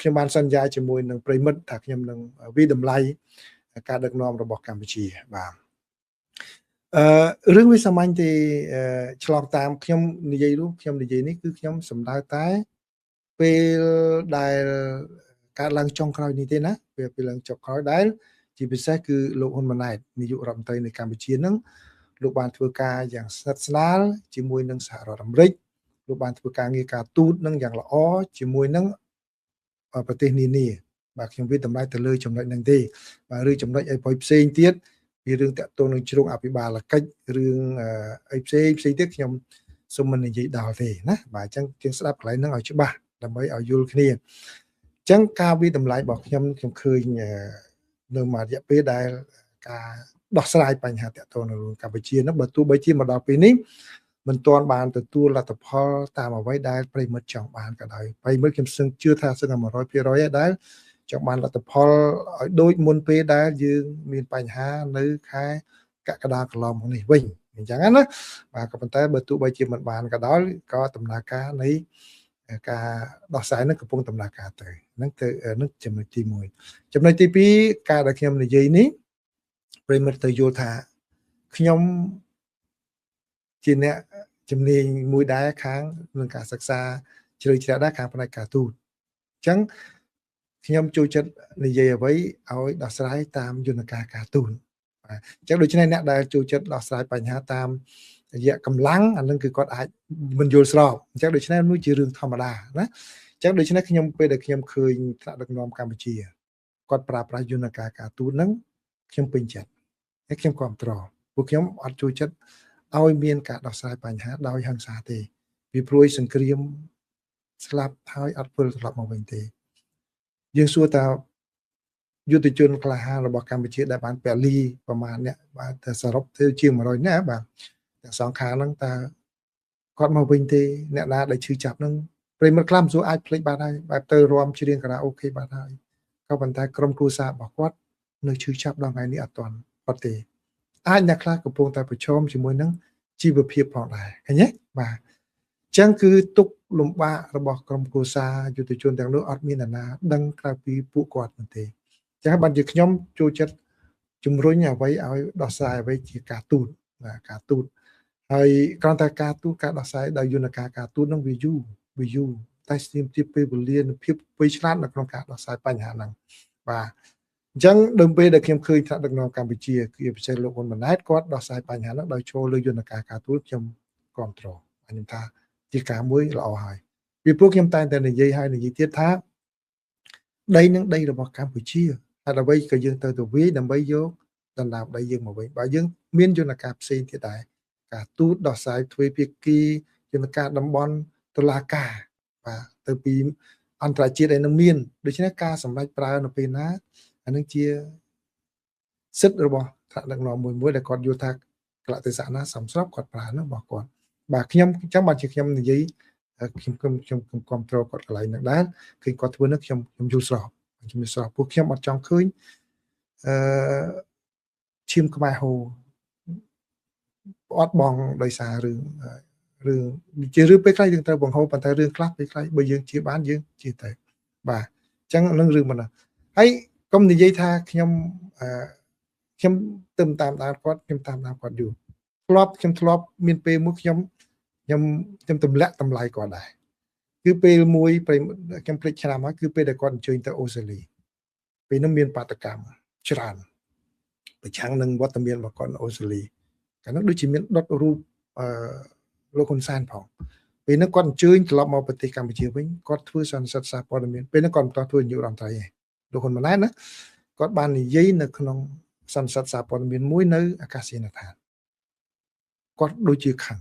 ខ្ញុំបានសន្យាជាមួយនឹងប្រិមិត្តថាខ្ញុំនឹងវិតម្លៃការដឹកនាំរបស់កម្ពុជាបាទរឿងវាសាមញ្ញទេឆ្លងតាមខ្ញុំនិយាយនេះគឺខ្ញុំសម្ដៅតែពេលដែលការឡើងចុងក្រោយនេះទេណាពេលឡើងចុងក្រោយដែលជាពិសេសគឺលោកហ៊ុនម៉ាណែតនាយករដ្ឋមន្ត្រីនៃកម្ពុជានឹងលោកបានធ្វើការយ៉ាងស្និទ្ធស្នាលជាមួយនឹងសហរដ្ឋអាមេរិកលោកបានធ្វើការងារការទូតនឹងយ៉ាងល្អជាមួយនឹងប្រទេសនានាបាទខ្ញុំវាតម្លៃទៅលើចំណុចហ្នឹងទេបាទឬចំណុចអីផ្សេងទៀតពីរឿងតាក់ទងនឹងជ្រុងអភិបាលកិច្ចរឿងអីផ្សេងទៀតខ្ញុំសូមមិននិយាយដល់ទេណាបាទអញ្ចឹងយើងស្ដាប់កន្លែងហ្នឹងឲ្យច្បាស់ដើម្បីឲ្យយល់គ្នាអញ្ចឹងការវិតម្លៃរបស់ខ្ញុំឃើញនៅមួយរយៈពេលដែលការដោះស្រាយបញ្ហាតាក់ទងនឹងកម្ពុជាហ្នឹងបើទោះបីជាមកដល់ពេលនេះមិនទាន់បានទទួលលទ្ធផលតាមអ្វីដែលប្រិមិត្តចង់បានក៏ដោយប្រិមិត្តខ្ញុំជឿថាសឹងតែ 100% ហើយដែលចង់បានលទ្ធផលឲ្យដូចមុនពេលដែលយើងមានបញ្ហានៅខែកក្កដាកន្លងមកនេះវិញអញ្ចឹងណាបាទក៏ប៉ុន្តែបើទោះបីជាមិនបានក៏ដោយក៏ដំណើរការនៃការដោះស្រាយនឹងកំពុងដំណើរការទៅហ្នឹងចំណុចទី1ចំណុចទី2ការដែលខ្ញុំនិយាយនេះប្រិមិត្តទៅយល់ថាខ្ញុំជាអ្នកជំនាញមួយដែរខាងនឹងការសិក្សាជ្រៅជ្រះដែរខាងផ្នែកការទូតអញ្ចឹងខ្ញុំចូលចិត្តនិយាយអ្វីឲ្យដោះស្រាយតាមយន្តការការទូតបាទអញ្ចឹងដូច្នេះអ្នកដែលចូលចិត្តដោះស្រាយបញ្ហាតាមរយៈកម្លាំងអានឹងគឺគាត់អាចមិនយល់ស្របអញ្ចឹងដូច្នេះនោះជារឿងធម្មតាណាអញ្ចឹងដូច្នេះខ្ញុំពេលដែលខ្ញុំឃើញថ្នាក់ដឹកនាំកម្ពុជាគាត់ប្រើប្រាស់យន្តការការទូតហ្នឹងខ្ញុំពេញចិត្តហើយខ្ញុំគ្រប់គ្រងពួកខ្ញុំអត់ចូលចិត្តឲ្យមានការដោះស្រាយបញ្ហាដោយហិង្សាទេពីព្រោះសង្គ្រាមស្លាប់ហើយអត់វិលត្រឡប់មកវិញទេយើងសួរតើយុទ្ធជនក្លាហានរបស់កម្ពុជាដែលបានពលីប្រមាណអ្នកបាទតែសរុបទៅជាង100នាក់បាទទាំងសងខាងហ្នឹងតើគាត់មកវិញទេអ្នកណាដែលឈឺចាប់ហ្នឹងប្រិមិត្តខ្លះមិនសួរអាចភ្លេចបានហើយបែបទៅរំច្រៀងការ៉ាអូខេបានហើយក៏ប៉ុន្តែក្រុមគ្រួសាររបស់គាត់នៅឈឺចាប់ដល់ថ្ងៃនេះអត់ទាន់គាត់ទេអាចអ្នកខ្លះកំពុងតែប្រឈមជាមួយនឹងជីវភាពផងដែរឃើញទេបាទអញ្ចឹងគឺទុកលំបាករបស់ក្រុមគ្រួសារយុទ្ធជនទាំងនោះអត់មានអ្នកណាដឹងក្រៅពីពួកគាត់នោះទេអញ្ចឹងបានជាខ្ញុំចូលចិត្តជំរុញអ្វីឲ្យដោះស្រាយអ្វីជាការទូតបាទការទូតហើយគ្រាន់តែការទូតការដោះស្រាយដោយយន្តការការទូតនឹងវាយូរតែស្ទាមទាបពេលវេលានិងភាពវៃឆ្លាតនៅក្នុងការដោះស្រាយបញ្ហាហ្នឹងបាទអញ្ចឹងដល់ពេលដែលខ្ញុំឃើញថាដឹកនាំកម្ពុជាគឺពិសេសលោកហ៊ុនម៉ាណែតគាត់ដោះស្រាយបញ្ហាហ្នឹងដោយចូលលើយន្តការការទូតខ្ញុំគ្រប់គ្រងខ្ញុំថាជាការមួយល្អហើយពីព្រោះខ្ញុំតែងតែនិយាយទៀតថាដីនឹងដីរបស់កម្ពុជាហើយអ្វីក៏យើងទៅវាយដើម្បីយកដណ្ដើមដីយើងមកវិញបើយើងមានយន្តការផ្សេងទៀតដែរការទូតដោះស្រាយទ្វេភាគីយន្តការតំបន់តុលាការបាទទៅពីអន្តរជាតិឯនឹងមានដូច្នេះការសម្រេចប្រើនៅពេលណាអានឹងជាសិទ្ធិរបស់ថ្នាក់ដឹកនាំមួយដែលគាត់យល់ថាកលៈទេសៈណាសំស្របគាត់ប្រើនោះរបស់គាត់បាទខ្ញុំអញ្ចឹងបាទជាខ្ញុំនិយាយខ្ញុំគ្រប់គ្រងគាត់កន្លែងហ្នឹងដែរឃើញគាត់ធ្វើនោះខ្ញុំយល់ស្របពួកខ្ញុំអត់ចង់ឃើញឈាមក្បែរហូរអត់បងដោយសាររឿងជារឿងពេលខ្លះយើងត្រូវបង្ហូរប៉ុន្តែរឿងខ្លះពេលខ្លះបើយើងជាបានយើងជាទៅបាទអញ្ចឹងនឹងរឿងមិនណាហើយកុំនិយាយថាខ្ញុំទៅតាមដានគាត់ខ្ញុំតាមដានគាត់យូរខ្ញុំធ្លាប់មានពេលមួយខ្ញុំទម្លាក់តម្លៃគាត់ដែរគឺពេលមួយខ្ញុំភ្លេចឆ្នាំហើយគឺពេលដែលគាត់អញ្ជើញទៅអូស្ត្រាលីពេលនោះមានបាតកម្មច្រើនប្រឆាំងនឹងវត្តមានរបស់គាត់នៅអូស្ត្រាលីកាលនោះដូចជាមានដុតរូបលោកហ៊ុនសែនផងពេលនោះគាត់អញ្ជើញត្រឡប់មកប្រទេសកម្ពុជាវិញគាត់ធ្វើសន្និសីទសារព័ត៌មានពេលនោះគាត់មិនទាន់ធ្វើនាយករដ្ឋមន្ត្រីទេលោកហ៊ុនម៉ាណែតណាគាត់បាននិយាយនៅក្នុងសន្និសីទសារព័ត៌មានមួយនៅអាកាសយានដ្ឋានគាត់ដូចជាខឹង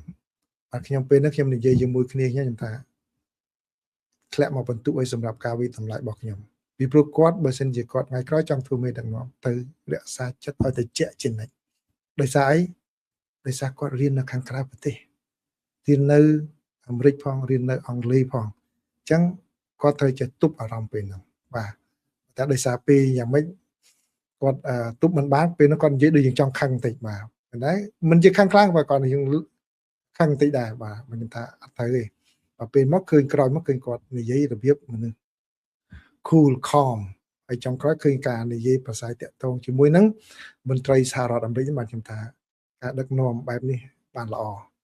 ហើយខ្ញុំពេលនោះខ្ញុំនិយាយជាមួយគ្នាខ្ញុំថាធ្លាក់មកបន្ទុកឲ្យសម្រាប់ការវិតម្លៃរបស់ខ្ញុំពីព្រោះគាត់បើសិនជាគាត់ថ្ងៃក្រោយចង់ធ្វើមេដឹកនាំទៅរក្សាចិត្តឲ្យតែជាក់ជានិច្ចដោយសារអីដោយសារគាត់រៀននៅខាងក្រៅប្រទេសរៀននៅអាមេរិកផងរៀននៅអង់គ្លេសផងអញ្ចឹងគាត់ត្រូវចេះទប់អារម្មណ៍ពេលហ្នឹងបាទតែដោយសារពេលយ៉ាងម៉េចគាត់ទប់មិនបានពេលនោះគាត់និយាយដូចយើងចង់ខឹងបន្តិចបាទប៉ុន្តែមិនជាខឹងខ្លាំងបើគាត់យើងខឹងបន្តិចដែរបាទមិនថាអត់ត្រូវទេពេលមកឃើញក្រោយមកឃើញគាត់និយាយរបៀបមនុស្ស cool calm ហើយចុងក្រោយឃើញការនិយាយប្រសើរតាក់ទងជាមួយនឹងមន្ត្រីសហរដ្ឋអាមេរិកបានខ្ញុំថាការដឹកនាំបែបនេះបានល្អ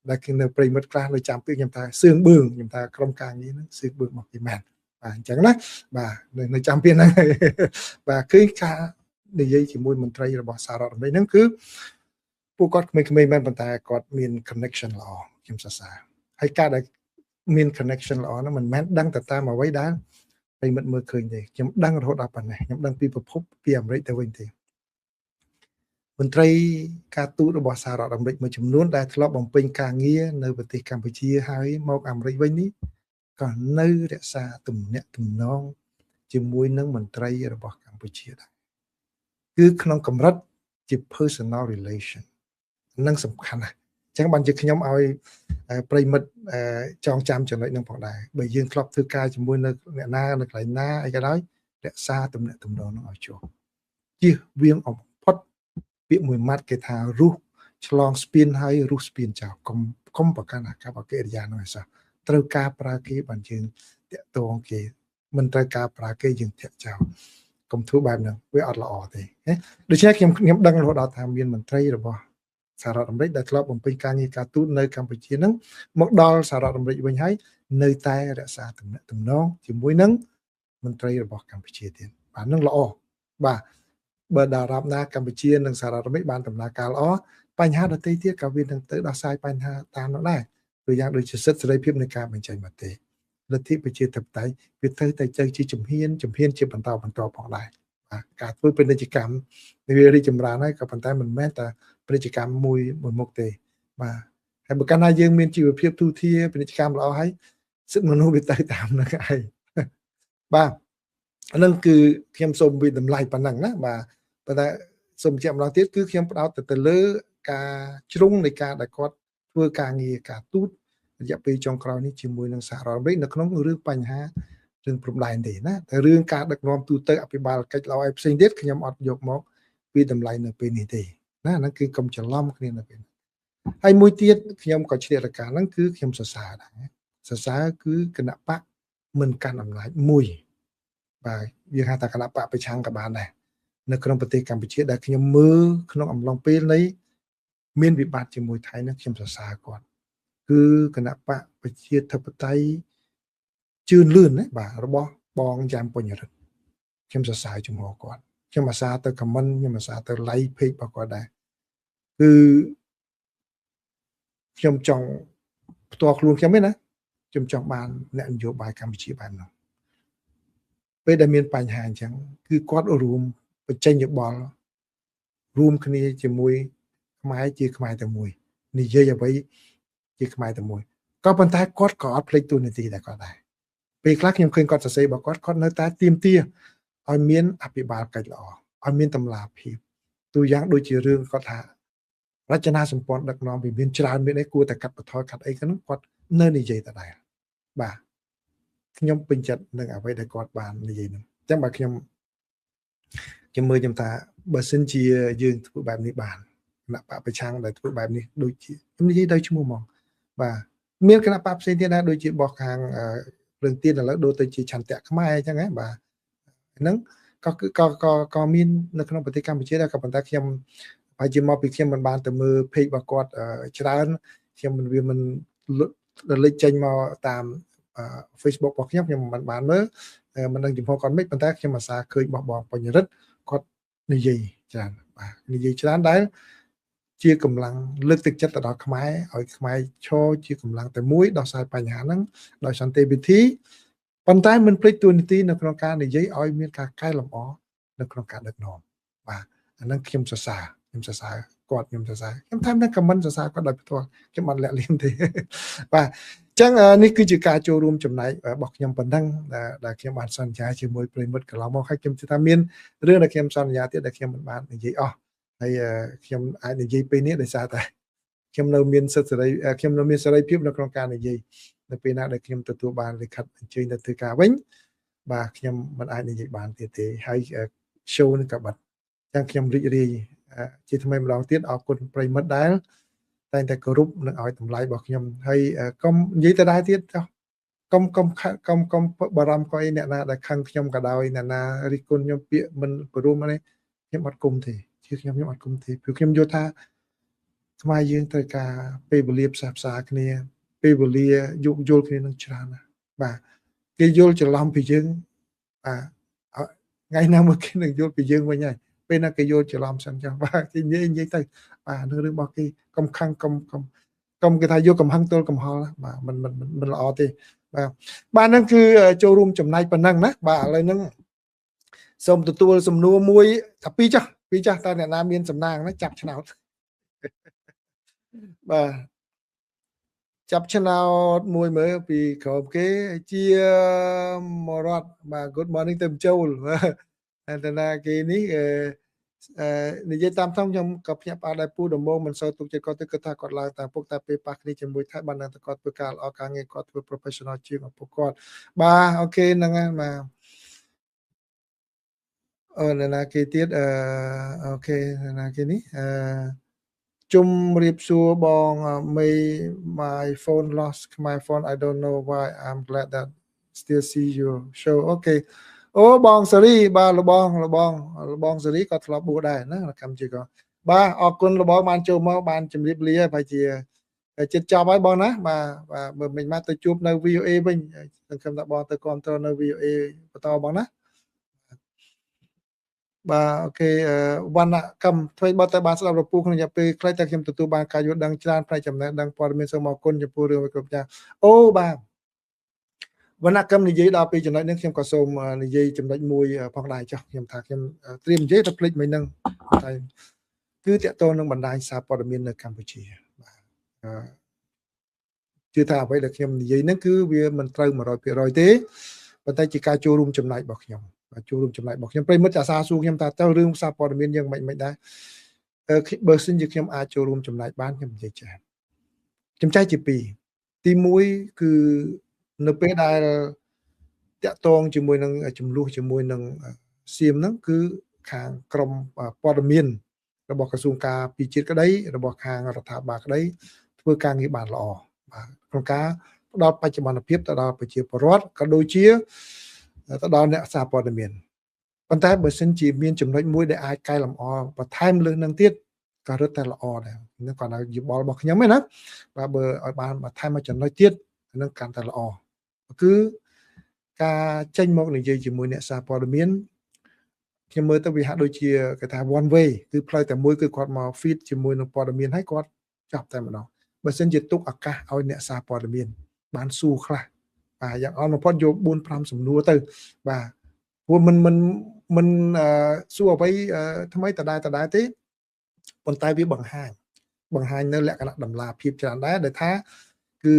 ដែលគឺនៅប្រិមិត្តខ្លះនៅចាំពីខ្ញុំថាសឿងបឿងខ្ញុំថាក្រុមការងារហ្នឹងសឿងបឿងមកពីមែនបាទអញ្ចឹងណាបាទនៅចាំពីហ្នឹងបាទគឺការនិយាយជាមួយមន្ត្រីរបស់សហរដ្ឋអាមេរិកហ្នឹងគឺពួកគាត់ក្មេងៗមែនប៉ុន្តែគាត់មាន connection ល្អខ្ញុំសរសើរហើយការដែលមាន connection ល្អហ្នឹងមិនមែនដឹងតែតាមអ្វីដែលប្រិមិត្តមើលឃើញទេខ្ញុំដឹងរហូតដល់ប៉ុណ្ណេះខ្ញុំដឹងពីប្រភពពីអាមេរិកទៅវិញទេមន្ត្រីការទូតរបស់សហរដ្ឋអាមេរិកមួយចំនួនដែលធ្លាប់បំពេញការងារនៅប្រទេសកម្ពុជាហើយមកអាមេរិកវិញនេះក៏នៅរក្សាទំនាក់ទំនងជាមួយនឹងមន្ត្រីរបស់កម្ពុជាដែរគឺក្នុងកម្រិតជា personal relation នឹងសំខាន់ណាស់អញ្ចឹងបានជាខ្ញុំឲ្យប្រិមិត្តចងចាំចំណុចហ្នឹងផងដែរបើយើងធ្លាប់ធ្វើការជាមួយនៅអ្នកណានៅកន្លែងណាអីក៏ដោយរក្សាទំនាក់ទំនងហ្នឹងឲ្យជាប់ជៀសវាងអំផុតពាក្យមួយម៉ាត់គេថារុះឆ្លងស្ពានហើយរុះស្ពានចោលកុំប្រកាន់អាកប្បកិរិយានោះឯសោះត្រូវការប្រើគេបានយើងតាក់ទងគេមិនត្រូវការប្រើគេយើងធាក់ចោលកុំធ្វើបែបហ្នឹងវាអត់ល្អទេដូច្នេះខ្ញុំដឹងរហូតដល់ថាមានមន្ត្រីរបស់សហរដ្ឋអាមេរិកដែលធ្លាប់បំពេញការងារការទូតនៅកម្ពុជាហ្នឹងមកដល់សហរដ្ឋអាមេរិកវិញហើយនៅតែរក្សាទំនាក់ទំនងជាមួយនឹងមន្ត្រីរបស់កម្ពុជាទៀតបាទនឹងល្អបាទបើតារាបណាកម្ពុជានិងសហរដ្ឋអាមេរិកបានដំណើរការល្អបញ្ហាដទៃទៀតក៏វានឹងទៅដោះស្រាយបញ្ហាតាមនោះដែរដូចយ៉ាងដូចជាសិទ្ធិសេរីភាពនៃការបញ្ចេញមតិលទ្ធិប្រជាធិបតេយ្យវាទៅតែជាជំហានជាបន្តផងដែរបាទការធ្វើពាណិជ្ជកម្មវារីកចម្រើនហើយក៏ប៉ុន្តែមិនមែនតែពាណិជ្ជកម្មមួយមុខទេបាទហើយបើកាលណាយើងមានជីវភាពទូធាពាណិជ្ជកម្មល្អហើយសិទ្ធិមនុស្សវាទៅតាមនឹងឯងបាទហ្នឹងគឺខ្ញុំសូមវិតម្លៃប៉ុណ្ណឹងណាបាទប៉ុន្តែសូមបញ្ជាក់ម្ដងទៀតគឺខ្ញុំផ្ដោតទៅលើការជ្រុងនៃការដែលគាត់ធ្វើការងារការទូតរយៈពេលចុងក្រោយនេះជាមួយនឹងសហរដ្ឋអាមេរិកនៅក្នុងរឿងបញ្ហារឿងព្រំដែនទេណាតែរឿងការដឹកនាំទូទៅអភិបាលកិច្ចល្អឯផ្សេងទៀតខ្ញុំអត់យកមកវិតម្លៃនៅពេលនេះទេណាហ្នឹងគឺកុំច្រឡំគ្នានៅពេលហើយមួយទៀតខ្ញុំក៏ឆ្លៀតរកាហ្នឹងគឺខ្ញុំសរសើរដែរសរសើរគឺគណៈបកមិនកាន់អំណាចមួយបាទយើងហៅថាគណៈបកប្រឆាំងក៏បានដែរនៅក្នុងប្រទេសកម្ពុជាដែលខ្ញុំមើលក្នុងអំឡុងពេលនៃមានវិបត្តិជាមួយថៃនោះខ្ញុំសរសើរគាត់គឺគណៈបកប្រជាធិបតេយ្យជឿនលឿនណាបាទរបស់បងយ៉ាំបញ្ញរិទ្ធខ្ញុំសរសើរជំហរគាត់ខ្ញុំអាសាទៅខមមិនខ្ញុំអាសាទៅ like page របស់គាត់ដែរគឺខ្ញុំចង់ផ្ទាល់ខ្លួនខ្ញុំទេណាខ្ញុំចង់បានអ្នកនយោបាយកម្ពុជាបែបនោះពេលដែលមានបញ្ហាអញ្ចឹងគឺគាត់រួមបញ្ចេញយោបល់រួមគ្នាជាមួយខ្មែរជាខ្មែរតែមួយនិយាយអ្វីជាខ្មែរតែមួយក៏ប៉ុន្តែគាត់ក៏អត់ភ្លេចទូនាទីដែរគាត់ដែរពេលខ្លះខ្ញុំឃើញគាត់សរសេររបស់គាត់នៅតែទាមទារឲ្យមានអភិបាលកិច្ចល្អឲ្យមានតម្លាភាពទូយ៉ាងដូចជារឿងគាត់ថារចនាសម្ព័ន្ធដឹកនាំវាមានច្រើនមានអីគួរតែកាត់បន្ថយកាត់អីហ្នឹងគាត់នៅនិយាយតែដែរបាទខ្ញុំពេញចិត្តនឹងអ្វីដែលគាត់បាននិយាយហ្នឹងអញ្ចឹងបើខ្ញុំមើលខ្ញុំថាបើសិនជាយើងធ្វើបែបនេះបានគណៈបកប្រឆាំងដែលធ្វើបែបនេះដូចជាខ្ញុំនិយាយដោយឈ្មោះហ្មងបាទមានគណៈបកផ្សេងទៀតដែរដូចជាបោះខាងព្រឹងទៀនឥឡូវដូចទៅជាឆន្ទៈខ្មែរអញ្ចឹងហ៎បាទហ្នឹងក៏មាននៅក្នុងប្រទេសកម្ពុជាដែរក៏ប៉ុន្តែខ្ញុំហើយជាមកពីខ្ញុំមិនបានទៅមើល page របស់គាត់ច្រើនខ្ញុំវាមិនលេចចេញមកតាម Facebook របស់ខ្ញុំមិនបានមើលមិនដឹងចំហគាត់មិនប៉ុន្តែខ្ញុំអាសាឃើញបងបញ្ញរិទ្ធគាត់និយាយច្រើនបាទនិយាយច្រើនដែរជាកម្លាំងលើកទឹកចិត្តទៅដល់ខ្មែរឲ្យខ្មែរឈរជាកម្លាំងតែមួយដោះស្រាយបញ្ហាហ្នឹងដោយសន្តិវិធីប៉ុន្តែមិនភ្លេចទួនាទីនៅក្នុងការនិយាយឲ្យមានការកែលម្អនៅក្នុងការដឹកនាំបាទអាហ្នឹងខ្ញុំសរសើរគាត់ខ្ញុំសរសើរខ្ញុំតាមនឹងខមមិនសរសើរគាត់ដោយផ្ទាល់ខ្ញុំអត់លាក់លៀមទេបាទអញ្ចឹងនេះគឺជាការចូលរួមចំណែករបស់ខ្ញុំប៉ុណ្ណឹងដែលខ្ញុំបានសន្យាជាមួយប្រិមិត្តកន្លងមកហើយខ្ញុំជឿថាមានរឿងដែលខ្ញុំសន្យាទៀតដែលខ្ញុំមិនបាននិយាយអស់ហើយខ្ញុំអាចនិយាយពេលនេះដោយសារតែខ្ញុំនៅមានសិទ្ធិសេរីខ្ញុំនៅមានសេរីភាពនៅក្នុងការនិយាយនៅពេលណាដែលខ្ញុំទទួលបានលិខិតអញ្ជើញទៅធ្វើការវិញបាទខ្ញុំមិនអាចនិយាយបានទៀតទេហើយ show នឹងក៏បាត់អញ្ចឹងខ្ញុំរីករាយជាថ្មីម្ដងទៀតអរគុណប្រិមិត្តដែលតែងតែគោរពនិងឲ្យតម្លៃរបស់ខ្ញុំហើយកុំនិយាយទៅដែរទៀតចុះក កុំបារម្ភក៏អីអ្នកណាដែលខឹងខ្ញុំក៏ដោយអ្នកណារិះគន់ខ្ញុំពាក្យមិនព្រមនេះខ្ញុំអត់គុំទេជឿខ្ញុំអត់គុំទេព្រោះខ្ញុំយល់ថាខ្មែរយើងត្រូវការពេលវេលាផ្សះផ្សាគ្នាពេលវេលាយោគយល់គ្នានឹងច្រើនណាស់បាទគេយល់ច្រឡំពីយើងបាទថ្ងៃណាមកគេនឹងយល់ពីយើងវិញហើយពេលណាគេយល់ច្រឡំសិនចឹងបាទគេនិយាយទៅបាទនឹងរឿងរបស់គេកុំខឹងកុំគេថាយកកំហឹងទល់កំហល់បាទមិនល្អទេបាទហ្នឹងគឺចូលរួមចំណែកប៉ុណ្ណឹងណាបាទឥឡូវហ្នឹងសូមទទួលសំណួរមួយថាពីរចាស់តើអ្នកណាមានសំណាងណាចាប់ឆ្នោតបាទចាប់ឆ្នោតមួយមើលពីក្រុមគេជាមរតបាទ good morning ទៅចូលបាទតាគេនេះនិយាយតាមធំខ្ញុំក៏ភ្ញាក់ផ្អើលដែរពូដំបងមិនសូវទុកចិត្តគាត់ទេគាត់ថាគាត់ឡើងតាមពុកតែពេលប៉ះគ្នាជាមួយថៃបានតែគាត់ធ្វើការល្អការងារគាត់ធ្វើ professional ជាងឪពុកគាត់បាទអូខេហ្នឹងហើយបាទអូណាគេទៀតអូខេណាគេនេះជំរាបសួរបងមេ my phone lost my phone I don't know why I'm glad that still see you show អូខេអូបងសេរីបាទលបងសេរីក៏ធ្លាប់បួសដែរណាកម្មជាក៏បាទអរគុណលបងបានចូលមកបានជម្រាបលាប្រហែលជាចិត្តចប់ហើយបងណាបាទបើមិនមកទៅជួបនៅ VOA វិញសង្ឃឹមថាបងទៅគ្រប់គ្រងនៅ VOA បន្តបងណាបាទអូខេវណ្ណកម្មធ្វើបទតែបានស្ដាប់រពូក្នុងរយៈពេលខ្លីតែខ្ញុំទទួលបានការយល់ដឹងច្រើនផ្នែកចំណេះដឹងព័ត៌មានសូមអរគុណចំពោះរឿងគ្រប់យ៉ាងអូបាទវណ្ណកម្មនិយាយដល់ពីចំណុចនេះខ្ញុំក៏សូមនិយាយចំណុចមួយផងដែរចាស់ខ្ញុំថាខ្ញុំត្រៀមនិយាយទៅភ្លេចមិននឹងតែគឺតកតនឹងបណ្ដាញសារព័ត៌មាននៅកម្ពុជាបាទជឿថាអ្វីដែលខ្ញុំនិយាយហ្នឹងគឺវាមិនត្រូវ 100% ទេប៉ុន្តែជាការចូលរួមចំណែករបស់ខ្ញុំចូលរួមចំណែករបស់ខ្ញុំប្រិមិត្តអាសាសួរខ្ញុំថាទៅរឿងសារព័ត៌មានយ៉ាងមិនដែរបើសិនជាខ្ញុំអាចចូលរួមចំណែកបានខ្ញុំនិយាយចា៎ខ្ញុំចែកជាពីរទី1គឺនៅពេលដែលតាក់ទងជាមួយនឹងចំនួនជាមួយនឹងសៀមហ្នឹងគឺខាងក្រមព័ត៌មានរបស់ក្រសួងការពារជាតិក្តីរបស់ខាងរដ្ឋាភិបាលក្តីធ្វើការងារបានល្អបាទក្នុងការផ្ដល់បច្ចុប្បន្នភាពទៅដល់ប្រជាពលរដ្ឋក៏ដូចជាទៅដល់អ្នកសារព័ត៌មានប៉ុន្តែបើសិនជាមានចំណុចមួយដែលអាចកែលម្អបន្ថែមលើសនឹងទៀតក៏រឹតតែល្អដែរនេះគាត់ឲ្យយោបល់របស់ខ្ញុំឯណាបាទបើឲ្យបានបន្ថែមមួយចំណុចទៀតនឹងកាន់តែល្អគឺការចេញមកនិយាយជាមួយអ្នកសារព័ត៌មានខ្ញុំមើលទៅវាហាក់ដូចជាគេថា one way គឺផ្លូវតែមួយគឺគាត់មក feed ជាមួយនឹងព័ត៌មានហើយគាត់ចាប់តែម្ដងបើសិនជាទុកឱកាសឲ្យអ្នកសារព័ត៌មានបានសួរខ្លះបាទយ៉ាងអន់បំផុតយក 4-5 សំណួរទៅបាទព្រោះមិនសួរអ្វីថ្មីដដែលទេប៉ុន្តែវាបង្ហាញនៅលក្ខណៈតម្លាភាពច្រើនដែរដែលថាគឺ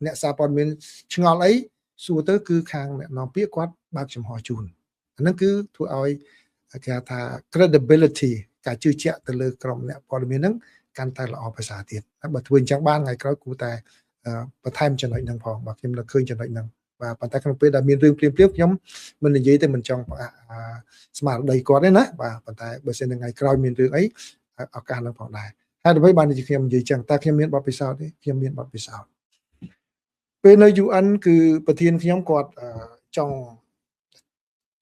អ្នកសារព័ត៌មានឆ្ងល់អីសួរទៅគឺខាងអ្នកនាំពាក្យគាត់បើកចំហជូនអាហ្នឹងគឺធ្វើឲ្យគេថា credibility ការជឿជាក់ទៅលើក្រុមអ្នកព័ត៌មានហ្នឹងកាន់តែល្អប្រសើរទៀតបើធ្វើអញ្ចឹងបានថ្ងៃក្រោយគួរតែបន្ថែមចំណុចហ្នឹងផងបាទខ្ញុំនៅឃើញចំណុចហ្នឹងបាទប៉ុន្តែក្នុងពេលដែលមានរឿងព្រាមខ្ញុំមិននិយាយទៅមិនចង់ស្មារតីគាត់ទេណាបាទប៉ុន្តែបើសិនថ្ងៃក្រោយមានរឿងអីឱកាសហ្នឹងផងដែរហើយអ្វីបានជាខ្ញុំនិយាយចឹងតែខ្ញុំមានបទពិសោធន៍ទេខ្ញុំមានបទពិសោធន៍ពេលនៅ UN គឺប្រធានខ្ញុំគាត់ចង់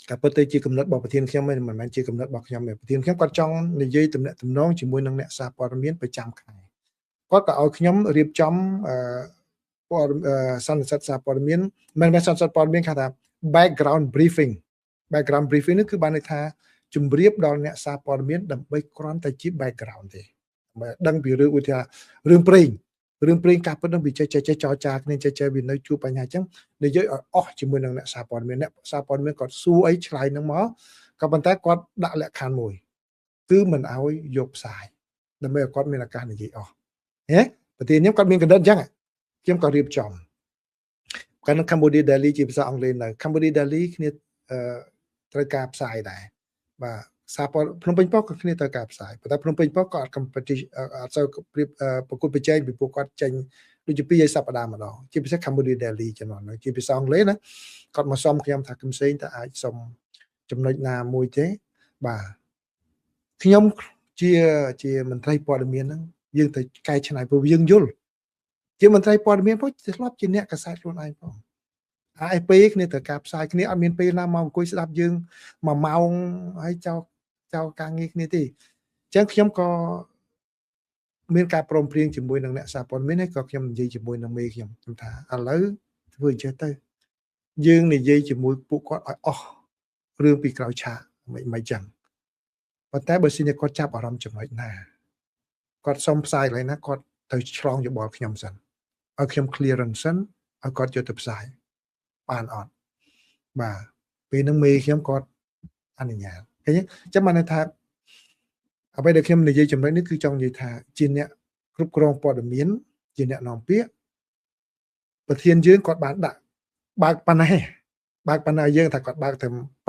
តែពិតទៅជាកំណត់របស់ប្រធានខ្ញុំមិនមែនជាកំណត់របស់ខ្ញុំទេប្រធានខ្ញុំគាត់ចង់និយាយទំនាក់ទំនងជាមួយនឹងអ្នកសារព័ត៌មានប្រចាំខែគាត់ក៏ឲ្យខ្ញុំរៀបចំសន្និសីទសារព័ត៌មានមិនមែនសន្និសីទព័ត៌មានគេថា background briefing នេះគឺបានន័យថាជម្រាបដល់អ្នកសារព័ត៌មានដើម្បីគ្រាន់តែជា background ទេដើម្បីដឹងពីរឿងឧទាហរណ៍រឿងព្រេងការពិតនឹងវាចេះចរចាគ្នាចេះវានៅជួបបញ្ហាអញ្ចឹងនិយាយឲ្យអស់ជាមួយនឹងអ្នកសារព័ត៌មានគាត់សួរអីឆ្លើយនឹងមកក៏ប៉ុន្តែគាត់ដាក់លក្ខខណ្ឌមួយគឺមិនឲ្យយកផ្សាយដើម្បីឲ្យគាត់មានឱកាសនិយាយអស់ប្រធានខ្ញុំគាត់មានកណ្ដិតអញ្ចឹងខ្ញុំក៏រៀបចំកាលនៅ Cambodia Daily ជាភាសាអង់គ្លេសនៅ Cambodia Daily គ្នាត្រូវការផ្សាយដែរបាទសារព័ត៌មានភ្នំពេញប៉ុស្តិ៍ក៏គ្នាត្រូវការផ្សាយប៉ុន្តែភ្នំពេញប៉ុស្តិ៍ក៏អត់ competition អត់សូវប្រកួតប្រជែងពីពួកគាត់ចេញដូចជា2សប្តាហ៍ម្ដងជាពិសេស Cambodia Daily ចំនួនហ្នឹងជាភាសាអង់គ្លេសណាគាត់មកសុំខ្ញុំថាគឹមសេងតើអាចសុំចំណុចណាមួយទេបាទខ្ញុំជាមន្ត្រីព័ត៌មានហ្នឹងយើងទៅកែច្នៃព្រោះយើងយល់ ជាមន្ត្រីព័ត៌មានផងធ្លាប់ជាអ្នកកសែតខ្លួនឯងផងហើយពេលគ្នាត្រូវការផ្សាយគ្នាអត់មានពេលណាមកអង្គុយស្ដាប់យើង1ម៉ោងហើយចោលការងារគ្នាទេអញ្ចឹងខ្ញុំក៏មានការព្រមព្រៀងជាមួយនឹងអ្នកសារព័ត៌មានហើយក៏ខ្ញុំនិយាយជាមួយនឹងមេខ្ញុំថាឥឡូវធ្វើអញ្ចឹងទៅយើងនិយាយជាមួយពួកគាត់ឲ្យអស់រឿងពីក្រោយឆាកមិនចឹងប៉ុន្តែបើសិនជាគាត់ចាប់អារម្មណ៍ចំណុចណាគាត់សុំផ្សាយកន្លែងណាគាត់ទៅឆ្លងយោបល់ខ្ញុំសិនឲ្យខ្ញុំ clearance សិនឲ្យគាត់យកទៅផ្សាយបានអត់បាទពេលហ្នឹងមេខ្ញុំគាត់អនុញ្ញាតឃើញចាំបានថាអ្វីដែលខ្ញុំនិយាយចំណុចនេះគឺចង់និយាយថាជាអ្នកគ្រប់គ្រងព័ត៌មានជាអ្នកនាំពាក្យប្រធានយើងគាត់បានដាក់បើកប៉ុណ្ណេះបើកប៉ុណ្ណេះយើងថាគាត់បើកតែ5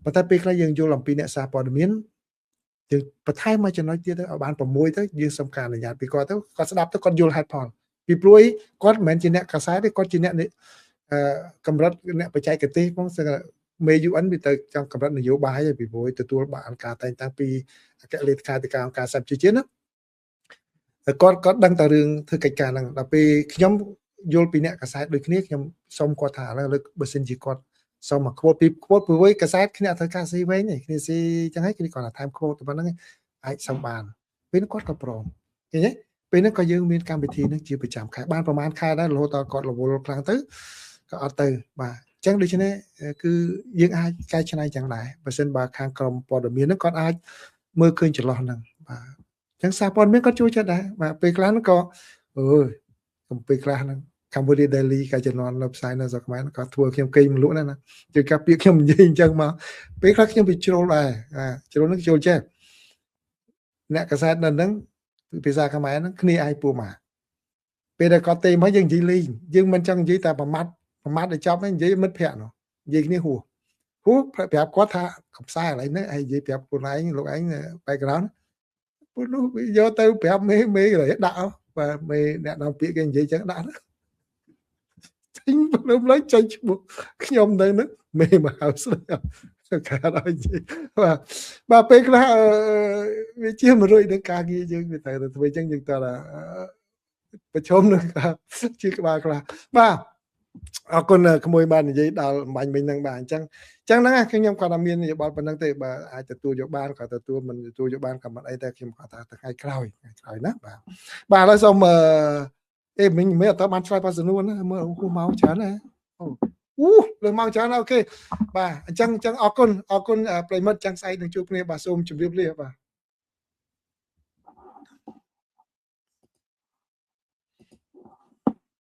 ប៉ុន្តែពេលខ្លះយើងយល់អំពីអ្នកសារព័ត៌មានយើងបន្ថែមមកចំណុចទៀតទៅឲ្យបាន6ទៅយើងសុំការអនុញ្ញាតពីគាត់ទៅគាត់ស្ដាប់ទៅគាត់យល់ហេតុផលពីព្រោះគាត់មិនមែនជាអ្នកកាសែតទេគាត់ជាអ្នកកម្រិតអ្នកបច្ចេកទេសផងមេ UN វាទៅចង់កម្រិតនយោបាយហើយពីព្រោះទទួលបានការតែងតាំងពីអគ្គលេខាធិការអង្គការសហប្រជាជាតិណាគាត់ដឹងតែរឿងធ្វើកិច្ចការហ្នឹងដល់ពេលខ្ញុំយល់ពីអ្នកកាសែតដូចគ្នាខ្ញុំសុំគាត់ថាឥឡូវបើសិនជាគាត់សុំមកខ្វតពីខ្វតព្រោះកាសែតគ្នាត្រូវការស៊ីវែងគ្នាស៊ីចឹងហើយគ្នាគាត់ថាថែមខ្វតទៅប៉ុណ្្នឹងអាចសុំបានពេលនោះគាត់ក៏ព្រមឃើញទេពេលនោះក៏យើងមានកម្មវិធីនេះជាប្រចាំខែបានប្រហែលខែដែររហូតដល់គាត់រវល់ខ្លាំងទៅក៏អត់ទៅបាទអញ្ចឹងដូច្នេះគឺយើងអាចកែច្នៃចឹងដែរបើសិនបើខាងក្រុមព័ត៌មានហ្នឹងគាត់អាចមើលឃើញចន្លោះហ្នឹងបាទអញ្ចឹងសារព័ត៌មានគាត់ជួយចិត្តដែរបាទពេលខ្លះហ្នឹងក៏ពេលខ្លះហ្នឹងCambodia Daily កាលជំនាន់នៅផ្សាយនៅស្រុកខ្មែរក៏ធ្វើខ្ញុំគេងមលក់ណាជួយការពាក្យខ្ញុំនិយាយអញ្ចឹងមកពេលខ្លះខ្ញុំទៅជ្រុលដែរជ្រុលហ្នឹងចូលចេះអ្នកកសែតនៅហ្នឹងភាសាខ្មែរហ្នឹងគ្នាឯងពូម៉ាពេលដែលគាត់ទេមកយើងនិយាយលេងយើងមិនចង់និយាយតែប្រមាត់ឲ្យចប់ហ្នឹងនិយាយមិត្តភ័ក្ដិនោះនិយាយគ្នាហួប្រាប់គាត់ថាកំផ្សាយកន្លែងហ្នឹងឯងនិយាយប្រាប់ខ្លួនឯងលោកឯង background ពួកនោះយកទៅប្រាប់មេកន្លែងដាក់បាទមេអ្នកនាំពាក្យគេនិយាយចឹងដាក់ចេញព្រមឡើងចេញឈ្មោះខ្ញុំនៅហ្នឹងមេមហៅស្រីកាលឲ្យនិយាយបាទពេលខ្លះវាជា100នឹងការងារយើងវាតែធ្វើចឹងយើងតើប្រជុំនឹងជាក្បាលខ្លះបាទអរគុណក្មួយបាននិយាយដល់បាញ់មិញហ្នឹងបាទអញ្ចឹងហ្នឹងខ្ញុំគាត់ថាមានយោបល់ប៉ុណ្្នឹងទេបើអាចទទួលយកបានក៏ទទួលមិនទទួលយកបានក៏មិនអីតែខ្ញុំគាត់ថាថ្ងៃក្រោយណាបាទឥឡូវសូមមិញមិនអត់បានឆ្លើយប៉ាសនួនណាមើលហួសម៉ោងច្រើនណាលើម៉ោងច្រើនអូខេបាទអញ្ចឹងអរគុណប្រិមិត្តចាំងស្អែកនឹងជួបគ្នាបាទសូមជម្រាបលាបាទ